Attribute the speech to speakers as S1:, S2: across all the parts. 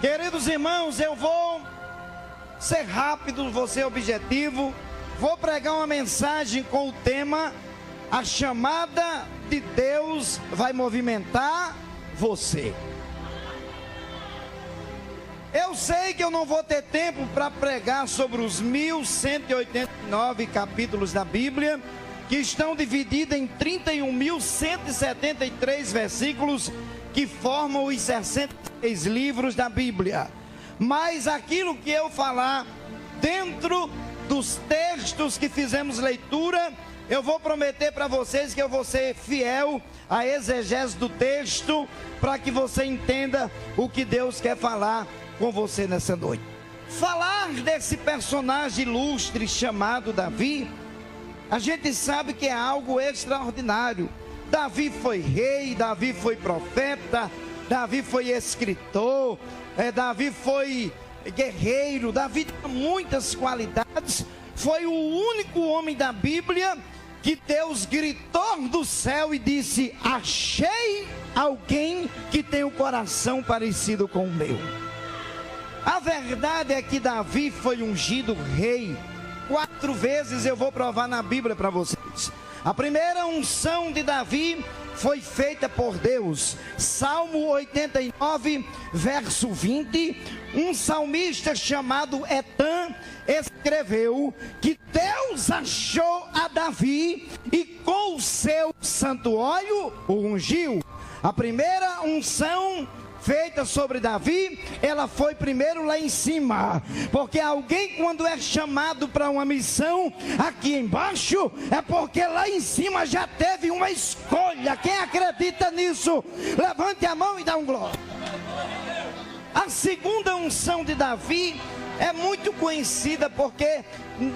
S1: Queridos irmãos, eu vou ser rápido, vou ser objetivo. Vou pregar uma mensagem com o tema: a chamada de Deus vai movimentar você. Eu sei que eu não vou ter tempo para pregar sobre os 1189 capítulos da Bíblia, que estão divididos em 31.173 versículos, que formam os 66 livros da Bíblia. Mas aquilo que eu falar dentro dos textos que fizemos leitura, eu vou prometer para vocês que eu vou ser fiel à exegese do texto, para que você entenda o que Deus quer falar com você nessa noite. Falar desse personagem ilustre chamado Davi, a gente sabe que é algo extraordinário. Davi foi rei, Davi foi profeta, Davi foi escritor, Davi foi guerreiro, Davi tinha muitas qualidades. Foi o único homem da Bíblia que Deus gritou do céu e disse: achei alguém que tem o coração parecido com o meu. A verdade é que Davi foi ungido rei 4 vezes. Eu vou provar na Bíblia para vocês. A primeira unção de Davi foi feita por Deus. Salmo 89, verso 20. Um salmista chamado Etã escreveu que Deus achou a Davi e com o seu santo óleo o ungiu. A primeira unção feita sobre Davi, ela foi primeiro lá em cima, porque alguém, quando é chamado para uma missão aqui embaixo, é porque lá em cima já teve uma escolha. Quem acredita nisso, levante a mão e dá um glória. A segunda unção de Davi é muito conhecida, porque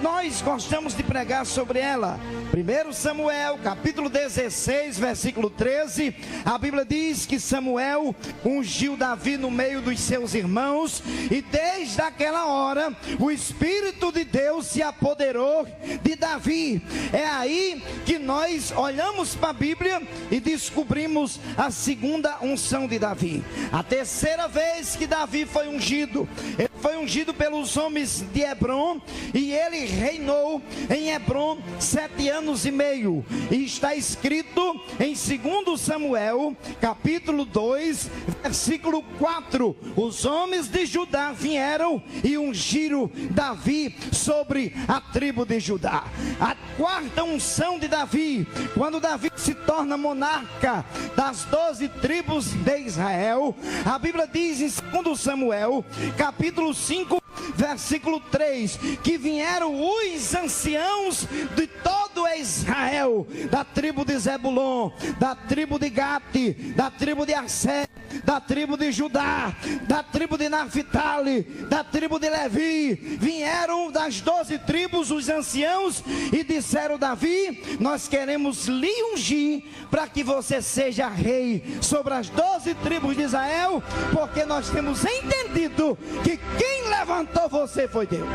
S1: nós gostamos de pregar sobre ela. 1 Samuel, capítulo 16, versículo 13, a Bíblia diz que Samuel ungiu Davi no meio dos seus irmãos, e desde aquela hora o Espírito de Deus se apoderou de Davi. É aí que nós olhamos para a Bíblia e descobrimos a segunda unção de Davi. A terceira vez que Davi foi ungido, ele foi ungido pelos homens de Hebrom, e ele reinou em Hebrom 7 anos e meio, e está escrito em 2 Samuel, capítulo 2, versículo 4, os homens de Judá vieram e ungiram Davi sobre a tribo de Judá. A quarta unção de Davi, quando Davi se torna monarca das 12 tribos de Israel, a Bíblia diz em 2 Samuel, capítulo 5, versículo 3, que vieram os anciãos de todo Israel, da tribo de Zebulon, da tribo de Gate, da tribo de Asser, da tribo de Judá, da tribo de Naphtali, da tribo de Levi. Vieram das 12 tribos os anciãos e disseram: Davi, nós queremos lhe ungir para que você seja rei sobre as 12 tribos de Israel, porque nós temos entendido que quem levantou você foi Deus.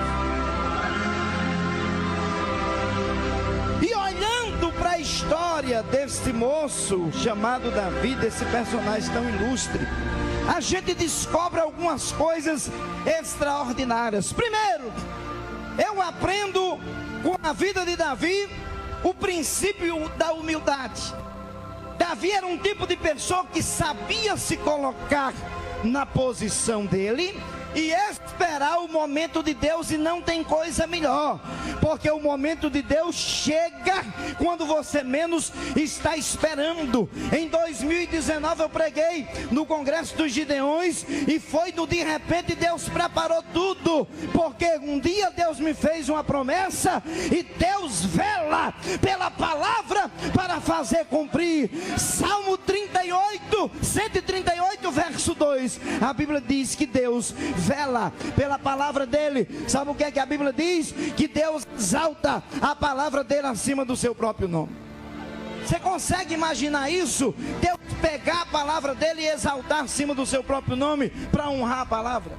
S1: E olhando para a história desse moço chamado Davi, desse personagem tão ilustre, a gente descobre algumas coisas extraordinárias. Primeiro, eu aprendo com a vida de Davi o princípio da humildade. Davi era um tipo de pessoa que sabia se colocar na posição dele e esperar o momento de Deus, e não tem coisa melhor, porque o momento de Deus chega quando você menos está esperando. Em 2019 eu preguei no Congresso dos Gideões, e foi do de repente. Deus preparou tudo, porque um dia Deus me fez uma promessa, e Deus vela pela palavra para fazer cumprir. Salmo 38, 138, verso 2, a Bíblia diz que Deus vela pela palavra dele. Sabe o que é que a Bíblia diz? Que Deus exalta a palavra dele acima do seu próprio nome. Você consegue imaginar isso? Deus pegar a palavra dele e exaltar acima do seu próprio nome para honrar a palavra.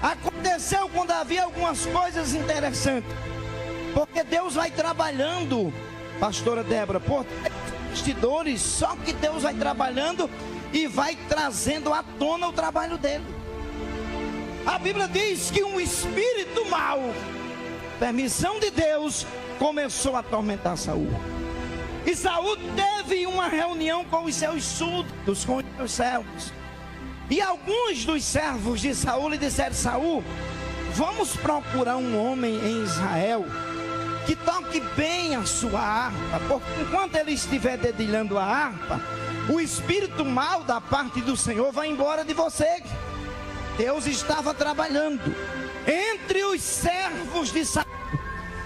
S1: Aconteceu com Davi algumas coisas interessantes, porque Deus vai trabalhando, pastora Débora, por bastidores, só que Deus vai trabalhando e vai trazendo à tona o trabalho dele. A Bíblia diz que um espírito mau, permissão de Deus, começou a atormentar Saul. E Saul teve uma reunião com os seus súditos, com os seus servos. E alguns dos servos de Saul lhe disseram: Saul, vamos procurar um homem em Israel que toque bem a sua harpa, porque enquanto ele estiver dedilhando a harpa, o espírito mau da parte do Senhor vai embora de você. Deus estava trabalhando. Entre os servos de Saul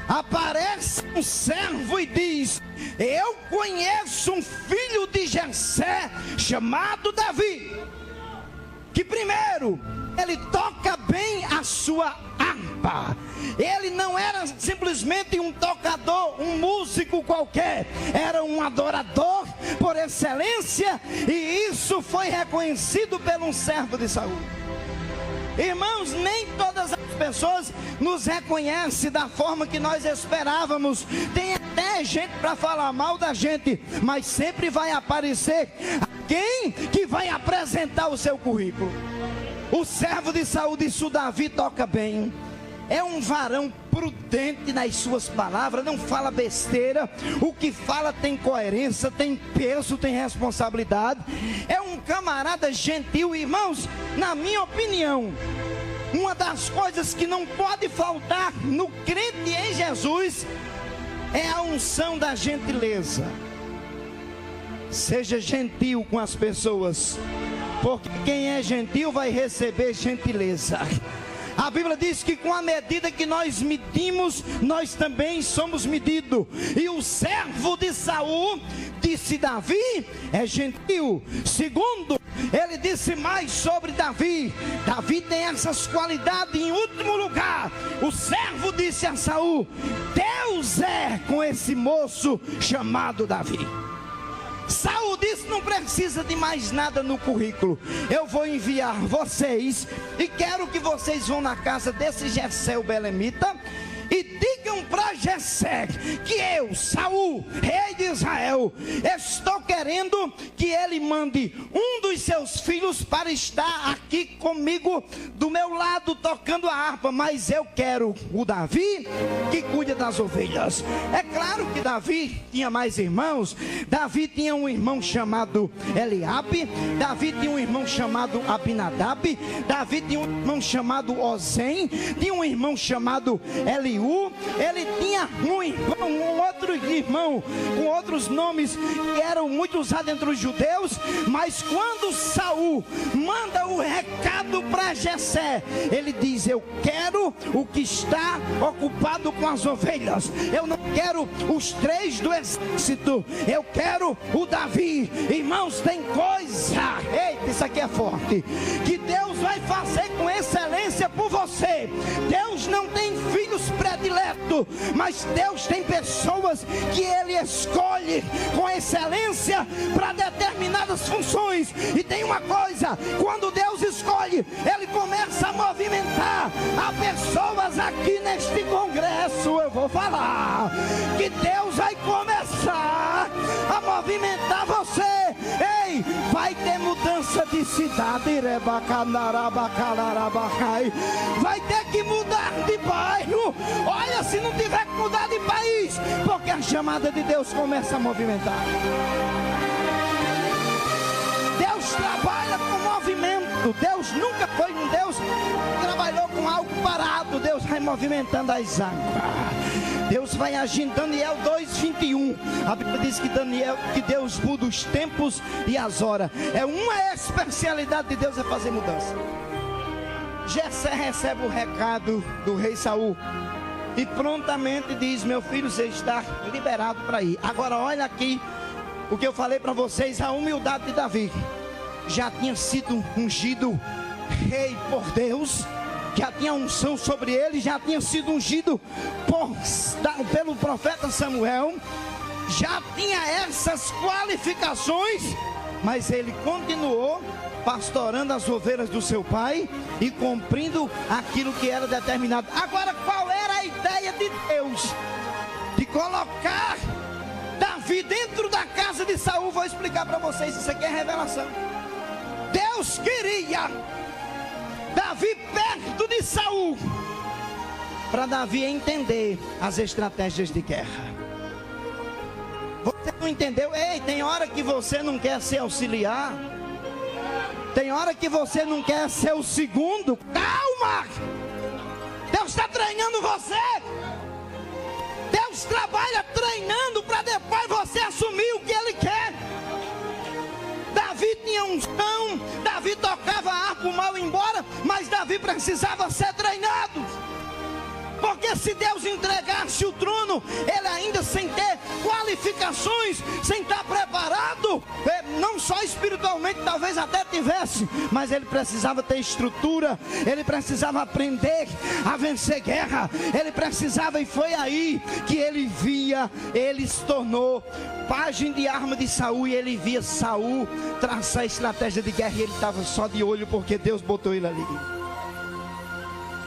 S1: aparece um servo e diz: eu conheço um filho de Jessé chamado Davi, que primeiro, ele toca bem a sua harpa. Ele não era simplesmente um tocador, um músico qualquer, era um adorador por excelência, e isso foi reconhecido por um servo de Saul. Irmãos, nem todas as pessoas nos reconhecem da forma que nós esperávamos. Tem até gente para falar mal da gente, mas sempre vai aparecer alguém que vai apresentar o seu currículo. O servo de Saul disse: o Davi toca bem, é um varão prudente nas suas palavras, não fala besteira, o que fala tem coerência, tem peso, tem responsabilidade, é um camarada gentil. Irmãos, na minha opinião, uma das coisas que não pode faltar no crente em Jesus é a unção da gentileza. Seja gentil com as pessoas, porque quem é gentil vai receber gentileza. A Bíblia diz que com a medida que nós medimos, nós também somos medidos. E o servo de Saul disse: Davi é gentil. Segundo, ele disse mais sobre Davi: Davi tem essas qualidades. Em último lugar, o servo disse a Saul: Deus é com esse moço chamado Davi. Saul disse: não precisa de mais nada no currículo, eu vou enviar vocês, e quero que vocês vão na casa desse Jessé o belemita, e digam para Jessé que eu, Saul, rei de Israel, estou querendo que ele mande um dos seus filhos para estar aqui comigo do meu lado tocando a harpa, mas eu quero o Davi que cuida das ovelhas. É claro que Davi tinha mais irmãos. Davi tinha um irmão chamado Eliabe, Davi tinha um irmão chamado Abinadab, Davi tinha um irmão chamado Ozem, tinha um irmão chamado Eliú. Ele tinha um outro irmão com outros nomes que eram muito usados entre os judeus. Mas quando Saul manda o recado para Jessé, ele diz: eu quero o que está ocupado com as ovelhas, eu não quero os 3 do exército, eu quero o Davi. Irmãos, tem coisa, eita, isso aqui é forte, que Deus vai fazer com excelência por você. Deus não tem filhos prediletos, mas Deus tem pessoas que Ele escolhe com excelência para determinadas funções. E tem uma coisa: quando Deus escolhe, Ele começa a movimentar. Há pessoas aqui neste congresso, eu vou falar, que Deus vai começar a movimentar você. Ei, vai ter mudança de cidade, vai ter que mudar de bairro. Olha, se não tiver que mudar de país, porque a chamada de Deus começa a movimentar. Deus trabalha com movimento. Deus nunca foi um Deus que trabalhou com algo parado. Deus vai movimentando as águas. Deus vai agindo. Daniel 2:21. A Bíblia diz que Deus muda os tempos e as horas. É uma especialidade de Deus, é fazer mudança. Jessé recebe o recado do rei Saul e prontamente diz: meu filho, você está liberado para ir. Agora olha aqui o que eu falei para vocês, a humildade de Davi. Já tinha sido ungido rei por Deus, já tinha unção sobre ele, já tinha sido ungido pelo profeta Samuel, já tinha essas qualificações, mas ele continuou pastorando as ovelhas do seu pai e cumprindo aquilo que era determinado. Agora, qual era a ideia de Deus de colocar Davi dentro da casa de Saul? Vou explicar para vocês, isso aqui é revelação. Deus queria Davi perto Saul para Davi entender as estratégias de guerra. Você não entendeu? Ei, tem hora que você não quer ser auxiliar. Tem hora que você não quer ser o segundo. Calma! Deus está treinando você. Deus trabalha treinando para depois você assumir o que Ele quer. Davi tinha unção, Davi tocava harpa, o mal embora, mas Davi precisava ser treinado. Porque se Deus entregasse o trono, ele ainda sem ter qualificações, sem estar preparado, não só espiritualmente, talvez até tivesse, mas ele precisava ter estrutura, ele precisava aprender a vencer guerra, ele precisava, e foi aí que ele se tornou pajem de arma de Saul, e ele via Saul traçar a estratégia de guerra, e ele estava só de olho porque Deus botou ele ali.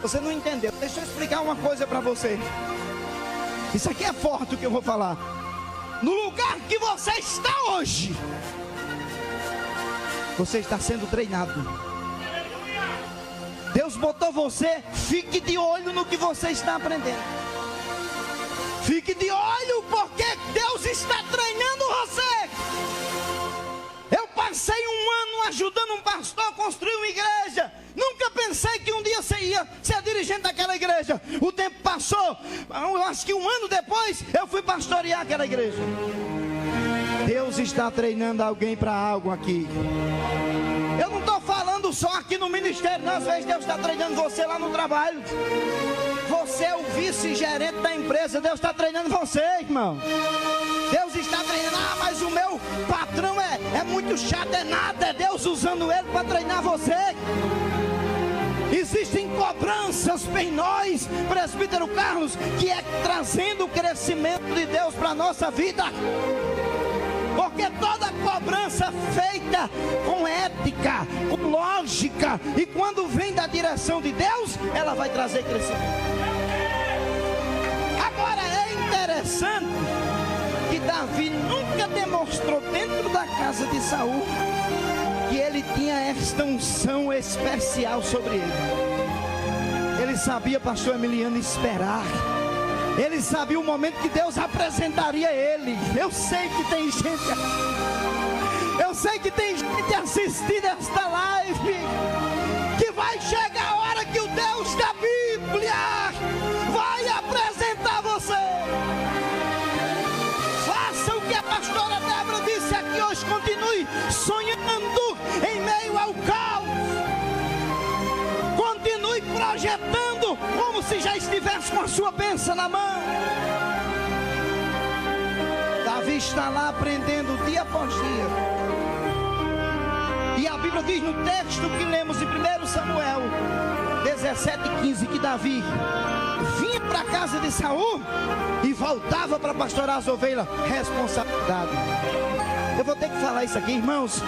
S1: Você não entendeu? Deixa eu explicar uma coisa para você. Isso aqui é forte o que eu vou falar. No lugar que você está hoje, você está sendo treinado. Deus botou você, fique de olho no que você está aprendendo. Fique de olho porque Deus está treinando você. Eu passei um ano ajudando um pastor a construir uma igreja. Nunca pensei que um dia você ia ser dirigente daquela igreja. O tempo passou. Eu acho que um ano depois eu fui pastorear aquela igreja. Deus está treinando alguém para algo aqui. Eu não estou falando só aqui no ministério, não. Às vezes Deus está treinando você lá no trabalho. Você é o vice-gerente da empresa. Deus está treinando você, irmão. Deus está treinando. Ah, mas o meu patrão é muito chato. É nada, é Deus usando ele para treinar você. Existem cobranças em nós, presbítero Carlos, que é trazendo o crescimento de Deus para a nossa vida. Porque toda cobrança feita com ética, com lógica, e quando vem da direção de Deus, ela vai trazer crescimento. Agora é interessante que Davi nunca demonstrou dentro da casa de Saul que ele tinha esta unção especial sobre ele. Ele sabia, pastor Emiliano, esperar. Ele sabia o momento que Deus apresentaria ele. Eu sei que tem gente assistindo esta live, que vai chegar a hora que o Deus da Bíblia vai apresentar você. Faça o que a pastora Débora disse aqui hoje. Continue sonhando em meio ao caos. Continue projetando como se já estivesse com a sua bênção na mão. Davi está lá aprendendo dia após dia. E a Bíblia diz no texto que lemos em 1 Samuel 17:15 que Davi vinha para a casa de Saul e voltava para pastorar as ovelhas. Responsabilidade. Eu vou ter que falar isso aqui, irmãos.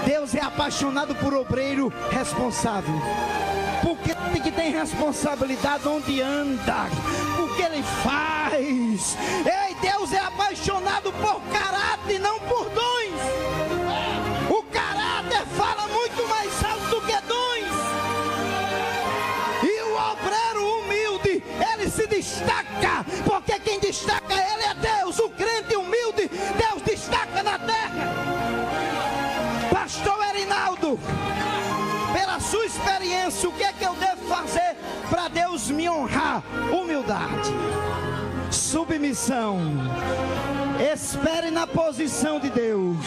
S1: Deus é apaixonado por obreiro responsável. Porque que tem responsabilidade onde anda, o que ele faz. Ei, Deus é apaixonado por caráter e não por dons. O caráter fala muito mais alto do que dons. E o obreiro humilde, ele se destaca, porque quem destaca ele é Deus. O crente humilde, Deus destaca na terra. Pastor Erinaldo, pela sua experiência, o que é que eu devo fazer para Deus me honrar? Humildade, submissão, espere na posição de Deus.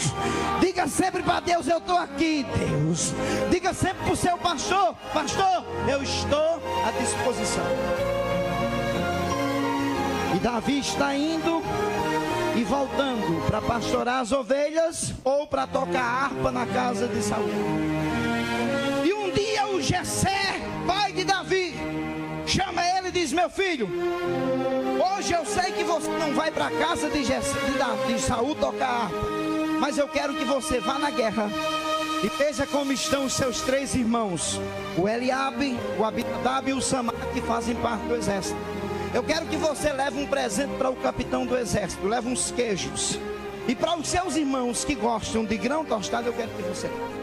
S1: Diga sempre para Deus: eu estou aqui, Deus. Diga sempre para o seu pastor: pastor, eu estou à disposição. E Davi está indo e voltando para pastorar as ovelhas ou para tocar harpa na casa de Saul. E um dia o Jessé, pai de Davi, chama ele e diz: meu filho, hoje eu sei que você não vai para a casa de Saul tocar harpa, mas eu quero que você vá na guerra e veja como estão os seus 3 irmãos, o Eliabe, o Abinadab e o Samar, que fazem parte do exército. Eu quero que você leve um presente para o capitão do exército, leve uns queijos. E para os seus irmãos que gostam de grão tostado, eu quero que você leve.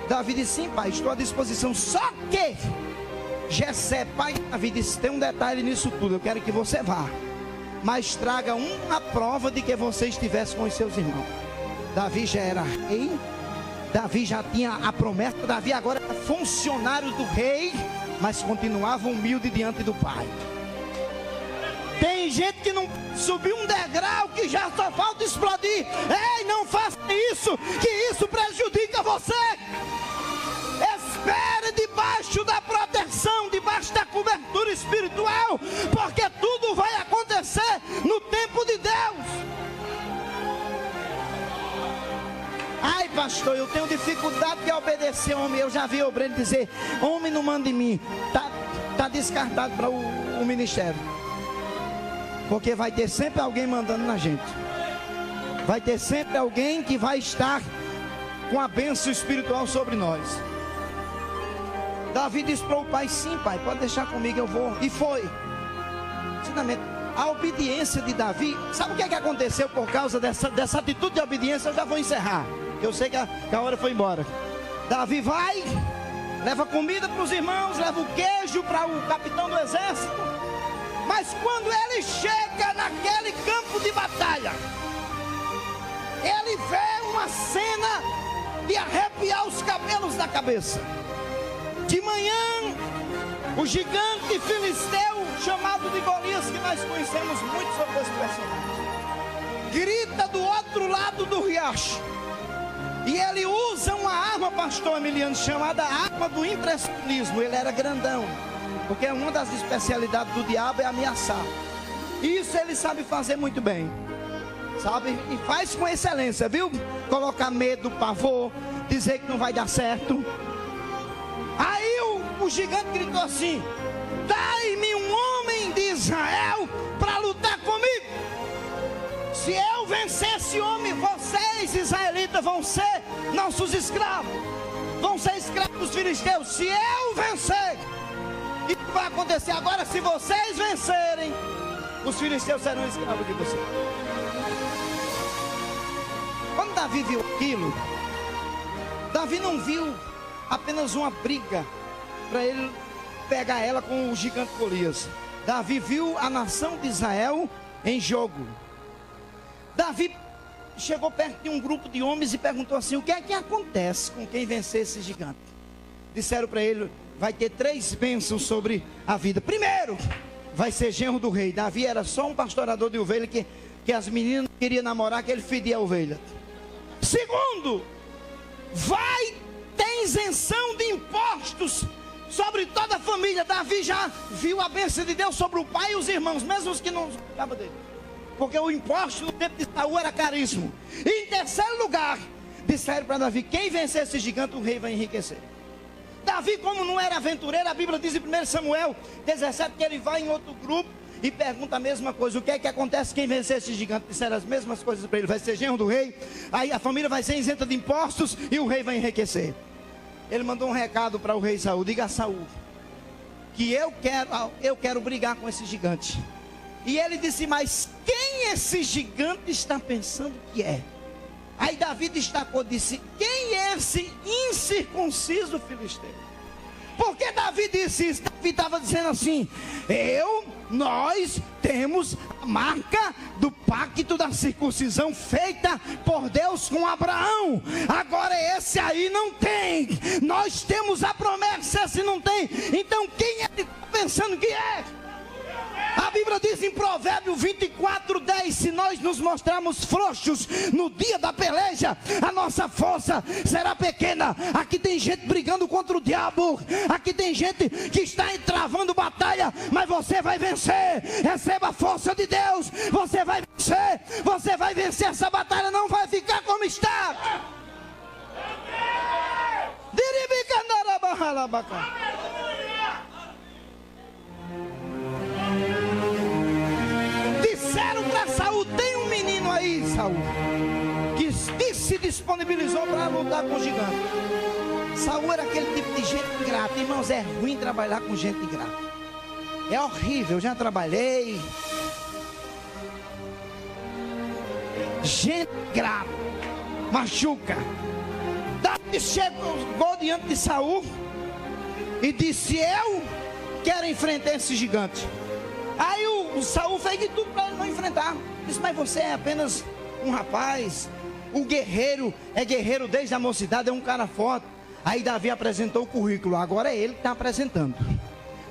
S1: Davi disse: sim, pai, estou à disposição. Só que Jessé, pai de Davi, disse: tem um detalhe nisso tudo, eu quero que você vá, mas traga uma prova de que você estivesse com os seus irmãos. Davi já era rei, Davi já tinha a promessa, Davi agora era funcionário do rei, mas continuava humilde diante do pai. Tem gente que não subiu um degrau, que já só falta explodir. Ei, não faça isso, que isso prejudica você. Espere debaixo da proteção, debaixo da cobertura espiritual, porque tudo vai acontecer no tempo de Deus. Ai, pastor, eu tenho dificuldade de obedecer homem. Eu já vi obreiro dizer: homem não manda em mim. Tá descartado para o ministério. Porque vai ter sempre alguém mandando na gente. Vai ter sempre alguém que vai estar com a bênção espiritual sobre nós. Davi disse para o pai: sim, pai, pode deixar comigo, eu vou. E foi. Sinceramente, a obediência de Davi. Sabe o que é que aconteceu por causa dessa atitude de obediência? Eu já vou encerrar. Eu sei que a hora foi embora. Davi vai, leva comida para os irmãos, leva o queijo para o capitão do exército. Mas quando ele chega naquele campo de batalha, ele vê uma cena de arrepiar os cabelos da cabeça. De manhã, o gigante filisteu chamado de Golias, que nós conhecemos muito sobre esse personagem, grita do outro lado do riacho. E ele usa uma arma, pastor Emiliano, chamada arma do impressionismo. Ele era grandão, porque uma das especialidades do diabo é ameaçar. Isso ele sabe fazer muito bem, sabe? E faz com excelência, viu? Colocar medo, pavor, dizer que não vai dar certo. Aí o gigante gritou assim: dai-me um homem de Israel para lutar comigo. Se eu vencer esse homem, vocês israelitas vão ser nossos escravos, vão ser escravos dos filisteus. Se eu vencer, o que vai acontecer agora? Se vocês vencerem, os filisteus serão escravos de vocês. Quando Davi viu aquilo, Davi não viu apenas uma briga para ele pegar ela com o gigante Golias. Davi viu a nação de Israel em jogo. Davi chegou perto de um grupo de homens e perguntou assim: o que é que acontece com quem vencer esse gigante? Disseram para ele: vai ter 3 bênçãos sobre a vida. Primeiro, vai ser genro do rei. Davi era só um pastorador de ovelha que as meninas queriam namorar, que ele fedia a ovelha. Segundo, vai ter isenção de impostos sobre toda a família. Davi já viu a bênção de Deus sobre o pai e os irmãos, mesmo os que não gostavam dele, porque o imposto no tempo de Saul era caríssimo. E em terceiro lugar, disseram para Davi: quem vencer esse gigante, o rei vai enriquecer. Davi, como não era aventureiro, a Bíblia diz em 1 Samuel 17 que ele vai em outro grupo e pergunta a mesma coisa: o que é que acontece quem vencer esse gigante? Disseram as mesmas coisas para ele: vai ser genro do rei, aí a família vai ser isenta de impostos e o rei vai enriquecer. Ele mandou um recado para o rei Saul: diga a Saul que eu quero brigar com esse gigante. E ele disse: mas quem esse gigante está pensando que é? Aí Davi destacou, disse: quem é esse incircunciso filisteu? Por que Davi disse isso? Davi estava dizendo assim: nós temos a marca do pacto da circuncisão feita por Deus com Abraão. Agora esse aí não tem. Nós temos a promessa, esse não tem. Então quem ele está pensando que é? A Bíblia diz em Provérbio 24:10: se nós nos mostrarmos frouxos no dia da peleja, a nossa força será pequena. Aqui tem gente brigando contra o diabo, aqui tem gente que está travando batalha, mas você vai vencer. Receba a força de Deus, você vai vencer essa batalha, não vai ficar como está. Disseram para Saul: tem um menino aí, Saul, que se disponibilizou para lutar com o gigante. Saul era aquele tipo de gente ingrata. Irmãos, é ruim trabalhar com gente ingrata. É horrível, já trabalhei. Gente ingrata machuca. Davi chegou diante de Saul e disse: eu quero enfrentar esse gigante. Aí o Saul fez de tudo para ele não enfrentar. Disse, mas você é apenas um rapaz. O guerreiro é guerreiro desde a mocidade, é um cara forte. Aí Davi apresentou o currículo, agora é ele que está apresentando.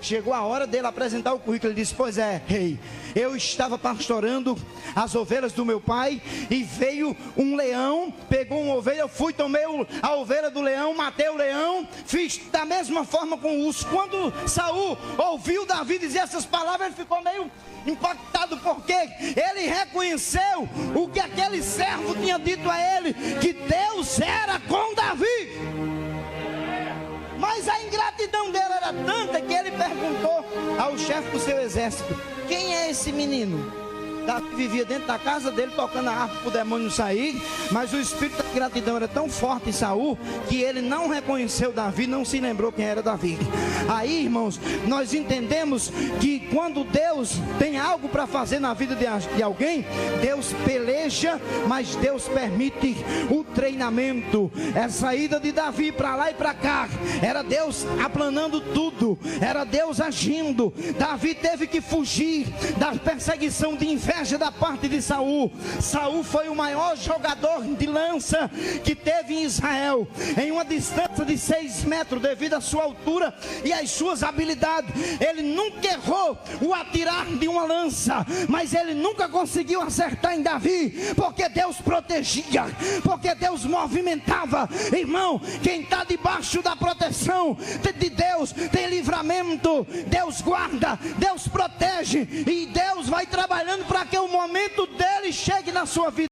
S1: Chegou a hora dele apresentar o currículo. Ele disse, pois é, rei, eu estava pastorando as ovelhas do meu pai, e veio um leão, pegou uma ovelha, eu fui, tomei a ovelha do leão, matei o leão, fiz da mesma forma com o urso. Quando Saul ouviu Davi dizer essas palavras, ele ficou meio impactado, porque ele reconheceu o que aquele servo tinha dito a ele, que Deus era com Davi. Mas a ingratidão dele era tanta que ele perguntou ao chefe do seu exército, quem é esse menino? Davi vivia dentro da casa dele tocando a harpa para o demônio sair, mas o espírito da ingratidão era tão forte em Saul que ele não reconheceu Davi, não se lembrou quem era Davi. Aí, irmãos, nós entendemos que quando Deus tem algo para fazer na vida de alguém, Deus peleja, mas Deus permite o treinamento. Essa ida de Davi para lá e para cá era Deus aplanando tudo, era Deus agindo. Davi teve que fugir da perseguição de inveja da parte de Saul. Saul foi o maior jogador de lança que teve em Israel, em uma distância de 6 metros, devido à sua altura e às suas habilidades. Ele nunca errou o atirar de uma lança, mas ele nunca conseguiu acertar em Davi, porque Deus protegia, porque Deus movimentava. Irmão, quem está debaixo da proteção de Deus tem livramento. Deus guarda, Deus protege, e Deus vai trabalhando para que o momento dele chegue na sua vida.